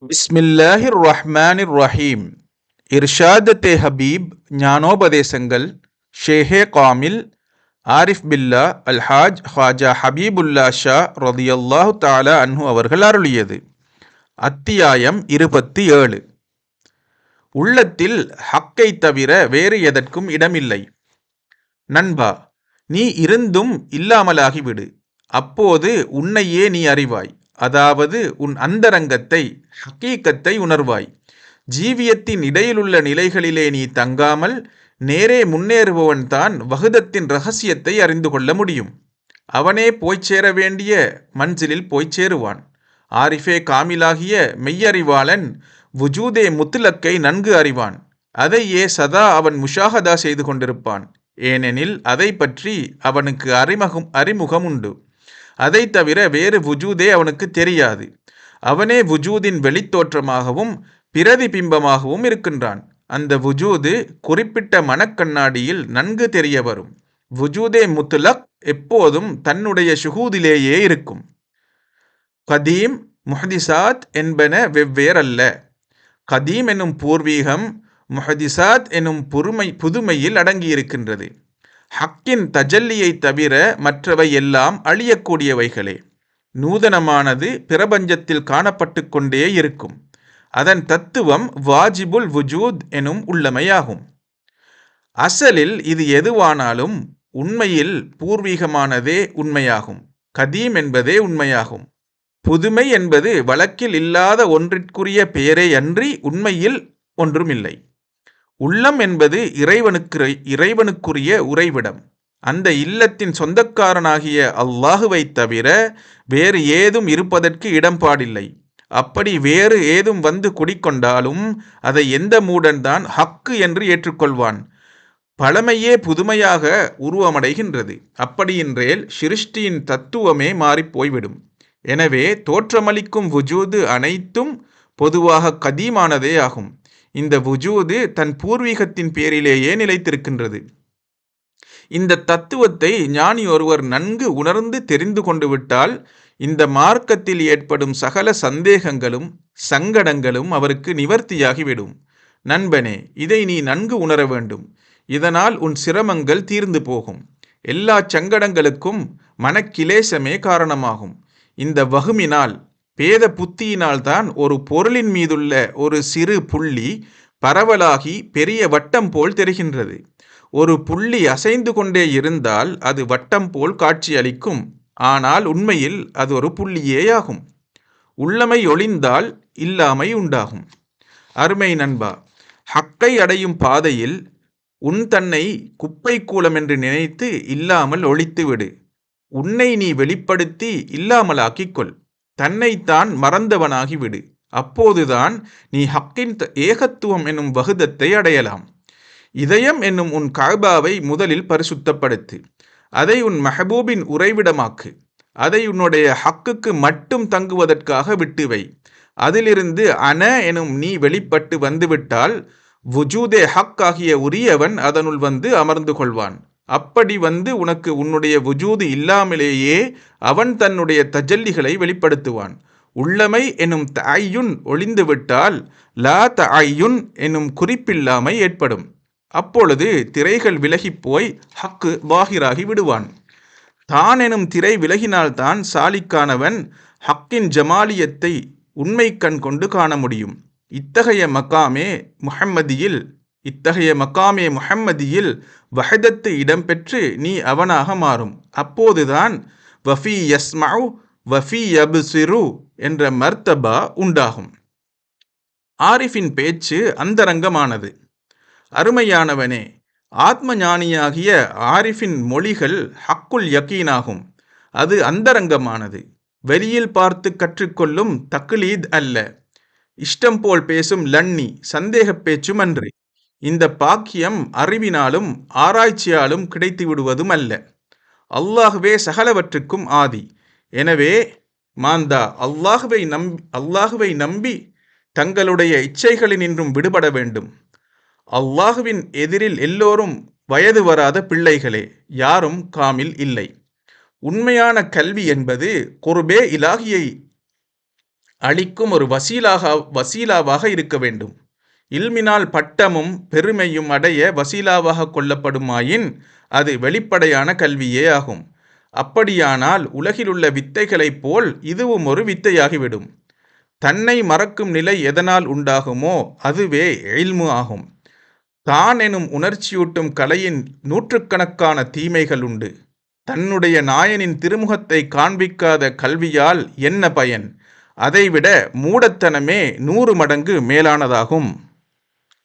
பிஸ்மில்லாஹிர் ரஹ்மானிர் ரஹீம். இர்ஷாதத்தே ஹபீப் ஞானோபதேசங்கள் ஷேஹே காமில் ஆரிஃப் பில்லா அல்ஹாஜ் ஹாஜா ஹபீபுல்லா ஷா ரதியல்லாஹு தாலா அன்ஹு அவர்கள் அருளியது. அத்தியாயம் 27. உள்ளத்தில் ஹக்கை தவிர வேறு எதற்கும் இடமில்லை. நண்பா, நீ இருந்தும் இல்லாமலாகிவிடு. அப்போது உன்னையே நீ அறிவாய். அதாவது உன் அந்தரங்கத்தை, ஹக்கீக்கத்தை உணர்வாய். ஜீவியத்தின் இடையிலுள்ள நிலைகளிலே நீ தங்காமல் நேரே முன்னேறுபவன் தான் வஹ்தத்தின் ரகசியத்தை அறிந்து கொள்ள முடியும். அவனே போய்ச் சேர வேண்டிய மன்சிலில் போய்ச் சேருவான். ஆரிஃபே காமிலாகிய மெய்யறிவாளன் வுஜூதே முத்துலக்கை நன்கு அறிவான். அதையே சதா அவன் முஷாஹதா செய்து கொண்டிருப்பான். ஏனெனில் அதை பற்றி அவனுக்கு அறிமுகம் உண்டு. அதை தவிர வேறு வுஜூதே அவனுக்கு தெரியாது. அவனே வுஜூதின் வெளித்தோற்றமாகவும் பிரதிபிம்பமாகவும் இருக்கின்றான். அந்த வுஜூது குறிப்பிட்ட மனக்கண்ணாடியில் நன்கு தெரிய வரும். வுஜூதே முத்துலக் எப்போதும் தன்னுடைய ஷுஹூதிலேயே இருக்கும். கதீம், முஹதிசாத் என்பன வெவ்வேறல்ல. கதீம் என்னும் பூர்வீகம் முஹதிசாத் என்னும் புதுமையில் அடங்கியிருக்கின்றது. ஹக்கின் தஜல்லியை தவிர மற்றவை எல்லாம் அழியக்கூடியவைகளே. நூதனமானது பிரபஞ்சத்தில் காணப்பட்டு கொண்டே இருக்கும். அதன் தத்துவம் வாஜிபுல் வுஜூத் எனும் உள்ளமையாகும். அசலில் இது எதுவானாலும் உண்மையில் பூர்வீகமானதே உண்மையாகும். கதீம் என்பதே உண்மையாகும். புதுமை என்பது வழக்கில் இல்லாத ஒன்றிற்குரிய பெயரே அன்றி உண்மையில் ஒன்றுமில்லை. உள்ளம் என்பது இறைவனுக்குரிய உறைவிடம். அந்த இல்லத்தின் சொந்தக்காரனாகிய அல்லாஹுவை தவிர வேறு ஏதும் இருப்பதற்கு இடம்பாடில்லை. அப்படி வேறு ஏதும் வந்து குடிக்கொண்டாலும் அதை எந்த மூடன்தான் ஹக்கு என்று ஏற்றுக்கொள்வான். பழமையே புதுமையாக உருவமடைகின்றது. அப்படியின்றேல் சிருஷ்டியின் தத்துவமே மாறிப்போய்விடும். எனவே தோற்றமளிக்கும் வுஜூது அனைத்தும் பொதுவாக கதீமானதே ஆகும். இந்த வுஜூது தன் பூர்வீகத்தின் பேரிலேயே நிலைத்திருக்கின்றது. இந்த தத்துவத்தை ஞானி ஒருவர் நன்கு உணர்ந்து தெரிந்து கொண்டு விட்டால் இந்த மார்க்கத்தில் ஏற்படும் சகல சந்தேகங்களும் சங்கடங்களும் அவருக்கு நிவர்த்தியாகிவிடும். நண்பனே, இதை நீ நன்கு உணர வேண்டும். இதனால் உன் சிரமங்கள் தீர்ந்து போகும். எல்லா சங்கடங்களுக்கும் மனக்கிலேசமே காரணமாகும். இந்த வகுமினால், பேத புத்தியினால்தான் ஒரு பொருளின் மீதுள்ள ஒரு சிறு புள்ளி பரவலாகி பெரிய வட்டம் போல் தெரிகின்றது. ஒரு புள்ளி அசைந்து கொண்டே இருந்தால் அது வட்டம் போல் காட்சியளிக்கும். ஆனால் உண்மையில் அது ஒரு புள்ளியேயாகும். உள்ளமை ஒளிந்தால் இல்லாமை உண்டாகும். அருமை நண்பா, ஹக்கை அடையும் பாதையில் உன் தன்னை குப்பை கூலம் என்று நினைத்து இல்லாமல் ஒழித்துவிடு. உன்னை நீ வெளிப்படுத்தி இல்லாமலாக்கிக்கொள். தன்னைத்தான் மறந்தவனாகிவிடு. அப்போதுதான் நீ ஹக்கின் ஏகத்துவம் என்னும் வஹ்தத்தை அடையலாம். இதயம் என்னும் உன் கஅபாவை முதலில் பரிசுத்தப்படுத்து. அதை உன் மெஹபூபின் உறைவிடமாக்கு. அதை உன்னுடைய ஹக்குக்கு மட்டும் தங்குவதற்காக விட்டுவை. அதிலிருந்து அன எனும் நீ வெளிப்பட்டு வந்துவிட்டால் வுஜூதே ஹக் ஆகிய உரியவன் அதனுள் வந்து அமர்ந்து கொள்வான். அப்படி வந்து உனக்கு உன்னுடைய வுஜூது இல்லாமலேயே அவன் தன்னுடைய தஜல்லிகளை வெளிப்படுத்துவான். உள்ளமை எனும் தஅய்யுன் ஒளிந்துவிட்டால் லா தஅய்யுன் எனும் குறிப்பில்லாமை ஏற்படும். அப்பொழுது திரைகள் விலகிப்போய் ஹக்கு வாஹிராகி விடுவான். தான் எனும் திரை விலகினால்தான் சாலிக்கானவன் ஹக்கின் ஜமாலியத்தை உண்மை கண் கொண்டு காண முடியும். இத்தகைய மக்காமே முஹம்மதியில் வஹதத்து இடம்பெற்று நீ அவனாக மாறும். அப்போதுதான் வஃபி யஸ்மஉ வஃபி யப்சிரு என்ற மர்த்தபா உண்டாகும். ஆரிஃபின் பேச்சு அந்தரங்கமானது. அருமையானவனே, ஆத்ம ஞானியாகிய ஆரிஃபின் மொழிகள் ஹக்குல் யகீனாகும். அது அந்தரங்கமானது. வெளியில் பார்த்து கற்றுக்கொள்ளும் தக்லீத் அல்ல. இஷ்டம் போல் பேசும் லன்னி சந்தேக பேச்சும் அன்று. இந்த பாக்கியம் அறிவினாலும் ஆராய்ச்சியாலும் கிடைத்து விடுவதும் அல்ல. அல்லாஹுவே சகலவற்றுக்கும் ஆதி. எனவே மாந்தா, அல்லாஹுவை நம்பி தங்களுடைய இச்சைகளினின்றும் விடுபட வேண்டும். அல்லாஹுவின் எதிரில் எல்லோரும் வயது வராத பிள்ளைகளே, யாரும் காமில் இல்லை. உண்மையான கல்வி என்பது குர்பே இலாகியை அளிக்கும் ஒரு வசீலாவாக இருக்க வேண்டும். இல்மினால் பட்டமும் பெருமையும் அடைய வசீலாவாக கொள்ளப்படுமாயின் அது வெளிப்படையான கல்வியே ஆகும். அப்படியானால் உலகிலுள்ள வித்தைகளைப் போல் இதுவும் ஒரு வித்தையாகிவிடும். தன்னை மறக்கும் நிலை எதனால் உண்டாகுமோ அதுவே இல்மு ஆகும். தான் எனும் உணர்ச்சியூட்டும் கலையின் நூற்றுக்கணக்கான தீமைகள் உண்டு. தன்னுடைய நாயனின் திருமுகத்தை காண்பிக்காத கல்வியால் என்ன பயன்? அதைவிட மூடத்தனமே 100 மடங்கு மேலானதாகும்.